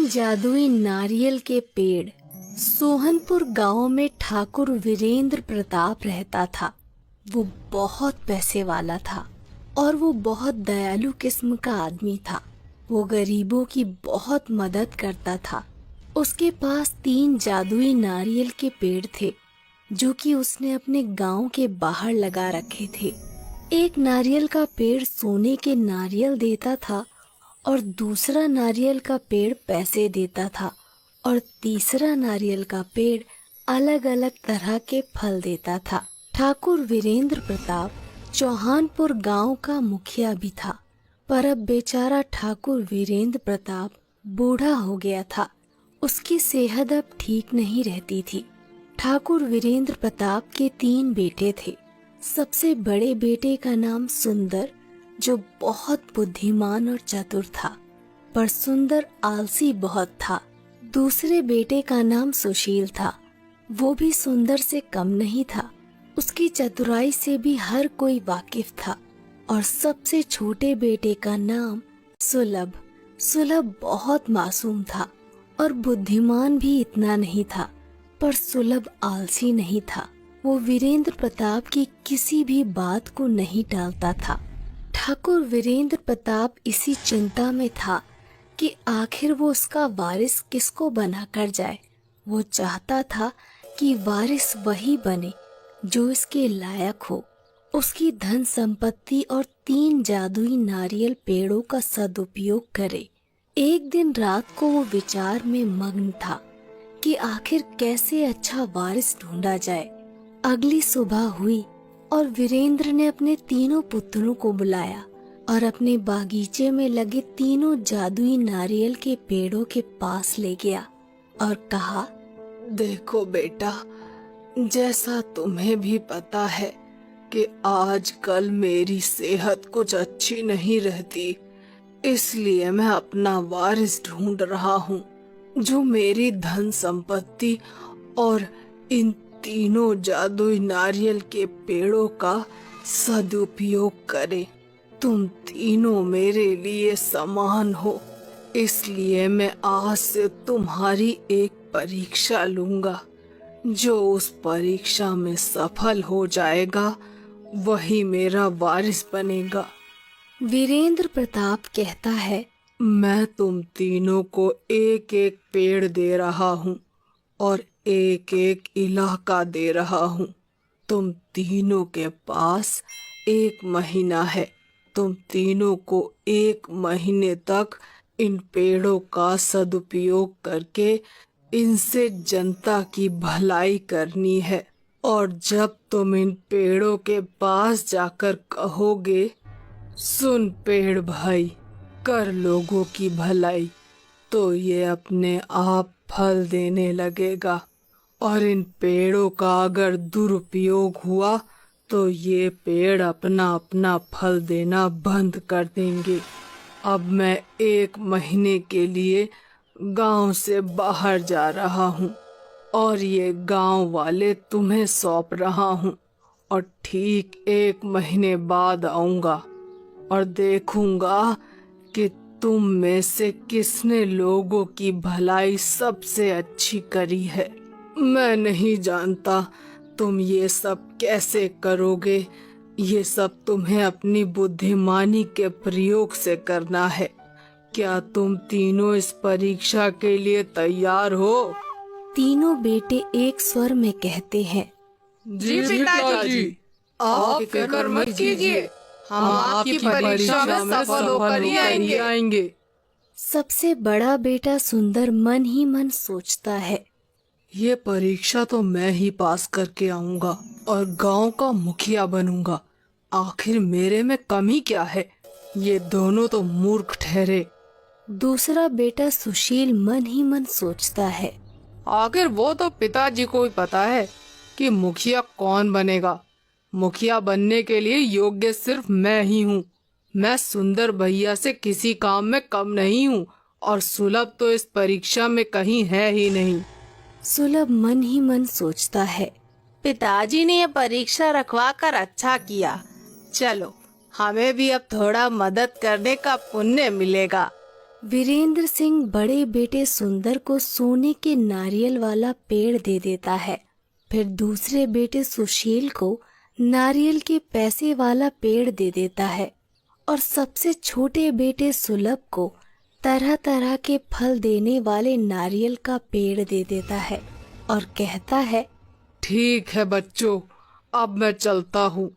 तीन जादुई नारियल के पेड़। सोहनपुर गांव में ठाकुर वीरेंद्र प्रताप रहता था। वो बहुत पैसे वाला था और वो बहुत दयालु किस्म का आदमी था। वो गरीबों की बहुत मदद करता था। उसके पास तीन जादुई नारियल के पेड़ थे जो कि उसने अपने गांव के बाहर लगा रखे थे। एक नारियल का पेड़ सोने के नारियल देता था और दूसरा नारियल का पेड़ पैसे देता था और तीसरा नारियल का पेड़ अलग अलग तरह के फल देता था। ठाकुर वीरेंद्र प्रताप चौहानपुर गांव का मुखिया भी था, पर अब बेचारा ठाकुर वीरेंद्र प्रताप बूढ़ा हो गया था। उसकी सेहत अब ठीक नहीं रहती थी। ठाकुर वीरेंद्र प्रताप के तीन बेटे थे। सबसे बड़े बेटे का नाम सुंदर, जो बहुत बुद्धिमान और चतुर था, पर सुंदर आलसी बहुत था। दूसरे बेटे का नाम सुशील था। वो भी सुंदर से कम नहीं था। उसकी चतुराई से भी हर कोई वाकिफ था। और सबसे छोटे बेटे का नाम सुलभ। सुलभ बहुत मासूम था और बुद्धिमान भी इतना नहीं था, पर सुलभ आलसी नहीं था। वो वीरेंद्र प्रताप की किसी भी बात को नहीं टालता था। ठाकुर वीरेंद्र प्रताप इसी चिंता में था कि आखिर वो उसका वारिस किसको बनाकर जाए। वो चाहता था कि वारिस वही बने जो इसके लायक हो। उसकी धन संपत्ति और तीन जादुई नारियल पेड़ों का सदुपयोग करे। एक दिन रात को वो विचार में मग्न था कि आखिर कैसे अच्छा वारिस ढूंढा जाए। अगली सुबह हुई और वीरेंद्र ने अपने तीनों पुत्रों को बुलाया और अपने बागीचे में लगे तीनों जादुई नारियल के पेड़ों के पास ले गया और कहा, देखो बेटा, जैसा तुम्हें भी पता है कि आजकल मेरी सेहत कुछ अच्छी नहीं रहती, इसलिए मैं अपना वारिस ढूंढ रहा हूँ जो मेरी धन संपत्ति और इन तीनों जादुई नारियल के पेड़ों का सदुपयोग करे। तुम तीनों मेरे लिए समान हो, इसलिए मैं आज से तुम्हारी एक परीक्षा लूंगा। जो उस परीक्षा में सफल हो जाएगा वही मेरा वारिस बनेगा। वीरेंद्र प्रताप कहता है, मैं तुम तीनों को एक एक पेड़ दे रहा हूँ और एक एक इलाका दे रहा हूँ। तुम तीनों के पास एक महीना है। तुम तीनों को एक महीने तक इन पेड़ों का सदुपयोग करके इनसे जनता की भलाई करनी है। और जब तुम इन पेड़ों के पास जाकर कहोगे, सुन पेड़ भाई, कर लोगों की भलाई, तो ये अपने आप फल देने लगेगा। और इन पेड़ों का अगर दुरुपयोग हुआ तो ये पेड़ अपना अपना फल देना बंद कर देंगे। अब मैं एक महीने के लिए गांव से बाहर जा रहा हूँ और ये गांव वाले तुम्हें सौंप रहा हूँ और ठीक एक महीने बाद आऊंगा और देखूंगा कि तुम में से किसने लोगों की भलाई सबसे अच्छी करी है। मैं नहीं जानता तुम ये सब कैसे करोगे। ये सब तुम्हें अपनी बुद्धिमानी के प्रयोग से करना है। क्या तुम तीनों इस परीक्षा के लिए तैयार हो? तीनों बेटे एक स्वर में कहते हैं, जी पिताजी, आप फिक्र मत कीजिए, हम आपकी परीक्षा में सफल होकर ही आएंगे। सबसे बड़ा बेटा सुंदर मन ही मन सोचता है, ये परीक्षा तो मैं ही पास करके आऊंगा और गांव का मुखिया बनूंगा। आखिर मेरे में कमी क्या है? ये दोनों तो मूर्ख ठहरे। दूसरा बेटा सुशील मन ही मन सोचता है, आखिर वो तो पिताजी को ही पता है कि मुखिया कौन बनेगा। मुखिया बनने के लिए योग्य सिर्फ मैं ही हूँ। मैं सुंदर भैया से किसी काम में कम नहीं हूँ और सुलभ तो इस परीक्षा में कहीं है ही नहीं। सुलभ मन ही मन सोचता है, पिताजी ने ये परीक्षा रखवा कर अच्छा किया। चलो, हमें भी अब थोड़ा मदद करने का पुण्य मिलेगा। वीरेंद्र सिंह बड़े बेटे सुंदर को सोने के नारियल वाला पेड़ दे देता है। फिर दूसरे बेटे सुशील को नारियल के पैसे वाला पेड़ दे देता है और सबसे छोटे बेटे सुलभ को तरह तरह के फल देने वाले नारियल का पेड़ दे देता है और कहता है, ठीक है बच्चों, अब मैं चलता हूँ।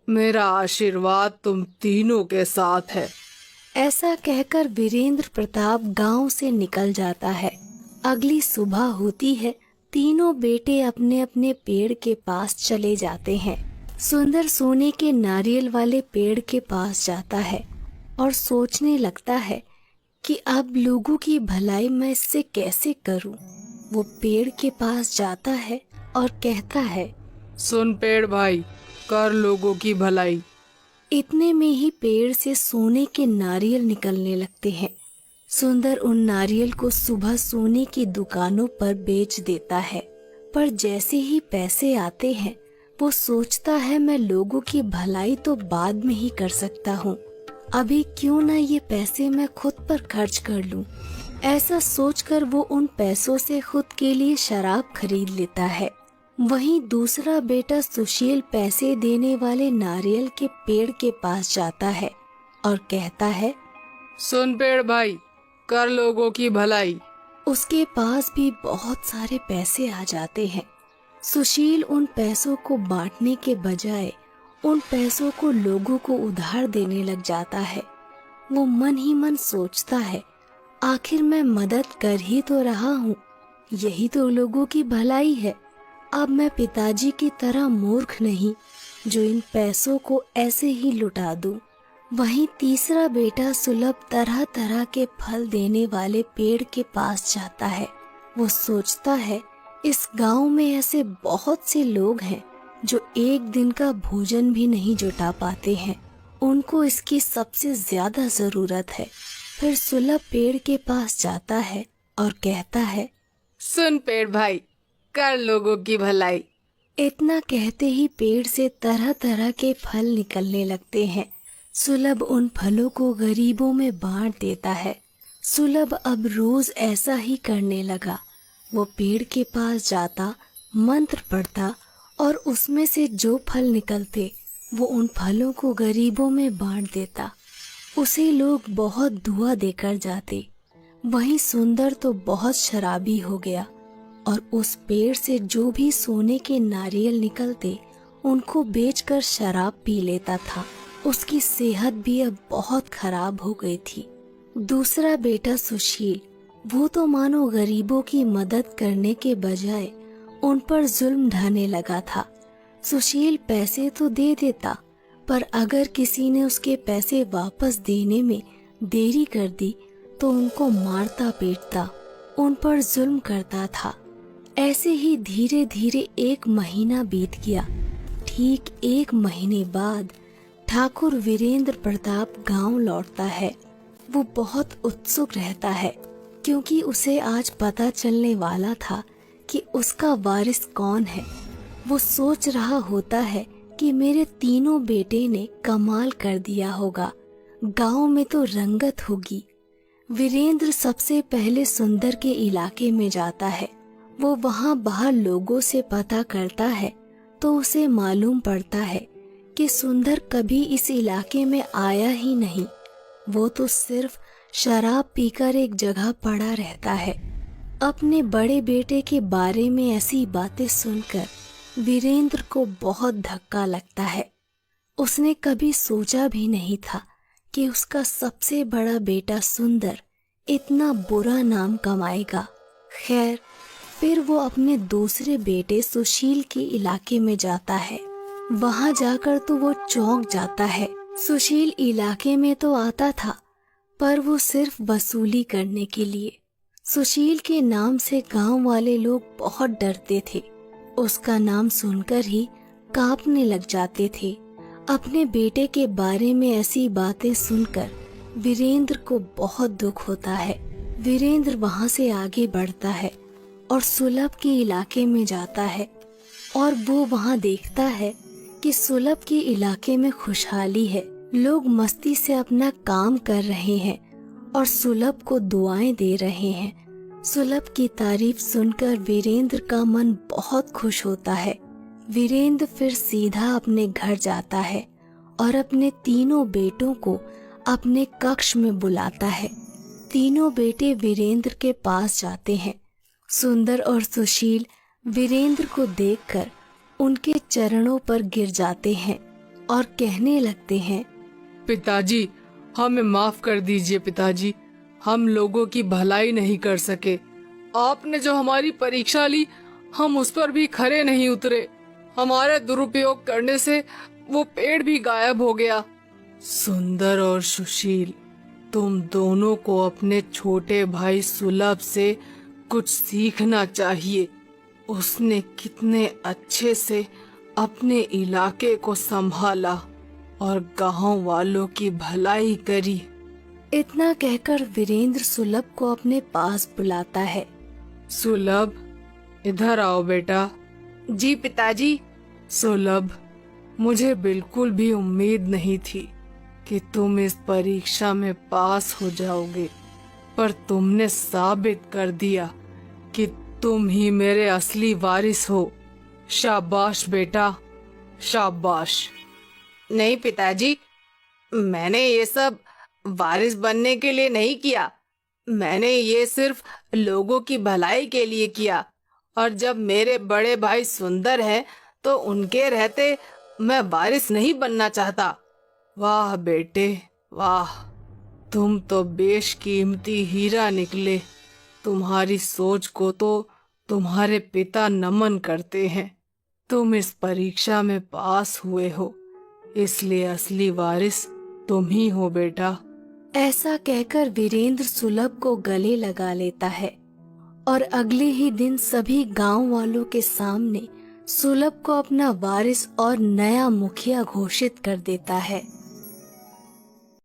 मेरा आशीर्वाद तुम तीनों के साथ है। ऐसा कहकर वीरेंद्र प्रताप गांव से निकल जाता है। अगली सुबह होती है। तीनों बेटे अपने अपने पेड़ के पास चले जाते हैं। सुंदर सोने के नारियल वाले पेड़ के पास जाता है और सोचने लगता है कि अब लोगों की भलाई मैं इससे कैसे करूं। वो पेड़ के पास जाता है और कहता है, सुन पेड़ भाई, कर लोगों की भलाई। इतने में ही पेड़ से सोने के नारियल निकलने लगते हैं। सुंदर उन नारियल को सुबह सोने की दुकानों पर बेच देता है, पर जैसे ही पैसे आते हैं वो सोचता है मैं लोगों की भलाई तो बाद में ही कर सकता हूँ, अभी क्यों ना ये पैसे मैं खुद पर खर्च कर लूँ। ऐसा सोचकर वो उन पैसों से खुद के लिए शराब खरीद लेता है। वहीं दूसरा बेटा सुशील पैसे देने वाले नारियल के पेड़ के पास जाता है और कहता है, सुन पेड़ भाई, कर लोगों की भलाई। उसके पास भी बहुत सारे पैसे आ जाते हैं। सुशील उन पैसों को बांटने के बजाय उन पैसों को लोगों को उधार देने लग जाता है। वो मन ही मन सोचता है, आखिर मैं मदद कर ही तो रहा हूँ, यही तो लोगों की भलाई है। अब मैं पिताजी की तरह मूर्ख नहीं जो इन पैसों को ऐसे ही लुटा दूं। वहीं तीसरा बेटा सुलभ तरह तरह के फल देने वाले पेड़ के पास जाता है। वो सोचता है इस गांव में ऐसे बहुत से लोग हैं जो एक दिन का भोजन भी नहीं जुटा पाते हैं, उनको इसकी सबसे ज्यादा जरूरत है। फिर सुलभ पेड़ के पास जाता है और कहता है, सुन पेड़ भाई, कर लोगों की भलाई। इतना कहते ही पेड़ से तरह तरह के फल निकलने लगते हैं। सुलभ उन फलों को गरीबों में बांट देता है। सुलभ अब रोज ऐसा ही करने लगा। वो पेड़ के पास जाता, मंत्र पढ़ता और उसमें से जो फल निकलते वो उन फलों को गरीबों में बांट देता। उसे लोग बहुत दुआ देकर जाते। वहीं सुंदर तो बहुत शराबी हो गया और उस पेड़ से जो भी सोने के नारियल निकलते उनको बेचकर शराब पी लेता था। उसकी सेहत भी अब बहुत खराब हो गई थी। दूसरा बेटा सुशील, वो तो मानो गरीबों की मदद करने के बजाय उन पर जुल्म ढाने लगा था। सुशील पैसे तो दे देता, पर अगर किसी ने उसके पैसे वापस देने में देरी कर दी तो उनको मारता पीटता, उन पर जुल्म करता था। ऐसे ही धीरे धीरे 1 महीना बीत गया। ठीक 1 महीने बाद ठाकुर वीरेंद्र प्रताप गांव लौटता है। वो बहुत उत्सुक रहता है क्योंकि उसे आज पता चलने वाला था कि उसका वारिस कौन है। वो सोच रहा होता है कि मेरे तीनों बेटे ने कमाल कर दिया होगा, गांव में तो रंगत होगी। वीरेंद्र सबसे पहले सुंदर के इलाके में जाता है। वो वहां बाहर लोगों से पता करता है तो उसे मालूम पड़ता है कि सुंदर कभी इस इलाके में आया ही नहीं। वो तो सिर्फ शराब पीकर एक जगह पड़ा रहता है। अपने बड़े बेटे के बारे में ऐसी बातें सुनकर वीरेंद्र को बहुत धक्का लगता है। उसने कभी सोचा भी नहीं था कि उसका सबसे बड़ा बेटा सुंदर इतना बुरा नाम कमाएगा। खैर, फिर वो अपने दूसरे बेटे सुशील के इलाके में जाता है। वहां जाकर तो वो चौंक जाता है। सुशील इलाके में तो आता था, पर वो सिर्फ वसूली करने के लिए। सुशील के नाम से गांव वाले लोग बहुत डरते थे। उसका नाम सुनकर ही कांपने लग जाते थे। अपने बेटे के बारे में ऐसी बातें सुनकर वीरेंद्र को बहुत दुख होता है। वीरेंद्र वहां से आगे बढ़ता है और सुलभ के इलाके में जाता है और वो वहां देखता है कि सुलभ के इलाके में खुशहाली है। लोग मस्ती से अपना काम कर रहे हैं और सुलभ को दुआएं दे रहे हैं। सुलभ की तारीफ सुनकर वीरेंद्र का मन बहुत खुश होता है। वीरेंद्र फिर सीधा अपने घर जाता है और अपने तीनों बेटों को अपने कक्ष में बुलाता है। तीनों बेटे वीरेंद्र के पास जाते हैं। सुंदर और सुशील वीरेंद्र को देखकर उनके चरणों पर गिर जाते हैं और कहने लगते हैं, पिताजी, हमें माफ कर दीजिए पिताजी, हम लोगों की भलाई नहीं कर सके। आपने जो हमारी परीक्षा ली, हम उस पर भी खरे नहीं उतरे। हमारे दुरुपयोग करने से वो पेड़ भी गायब हो गया। सुंदर और सुशील, तुम दोनों को अपने छोटे भाई सुलभ से कुछ सीखना चाहिए। उसने कितने अच्छे से अपने इलाके को संभाला और गांव वालों की भलाई करी। इतना कहकर वीरेंद्र सुलभ को अपने पास बुलाता है। सुलभ, इधर आओ बेटा। जी पिताजी। सुलभ, मुझे बिल्कुल भी उम्मीद नहीं थी कि तुम इस परीक्षा में पास हो जाओगे, पर तुमने साबित कर दिया कि तुम ही मेरे असली वारिस हो। शाबाश बेटा, शाबाश। नहीं पिताजी, मैंने ये सब वारिस बनने के लिए नहीं किया। मैंने ये सिर्फ लोगों की भलाई के लिए किया। और जब मेरे बड़े भाई सुंदर हैं, तो उनके रहते मैं वारिस नहीं बनना चाहता। वाह बेटे वाह, तुम तो बेशकीमती हीरा निकले। तुम्हारी सोच को तो तुम्हारे पिता नमन करते हैं। तुम इस परीक्षा में पास हुए हो, इसलिए असली वारिस तुम ही हो बेटा। ऐसा कहकर वीरेंद्र सुलभ को गले लगा लेता है और अगले ही दिन सभी गांव वालों के सामने सुलभ को अपना वारिस और नया मुखिया घोषित कर देता है।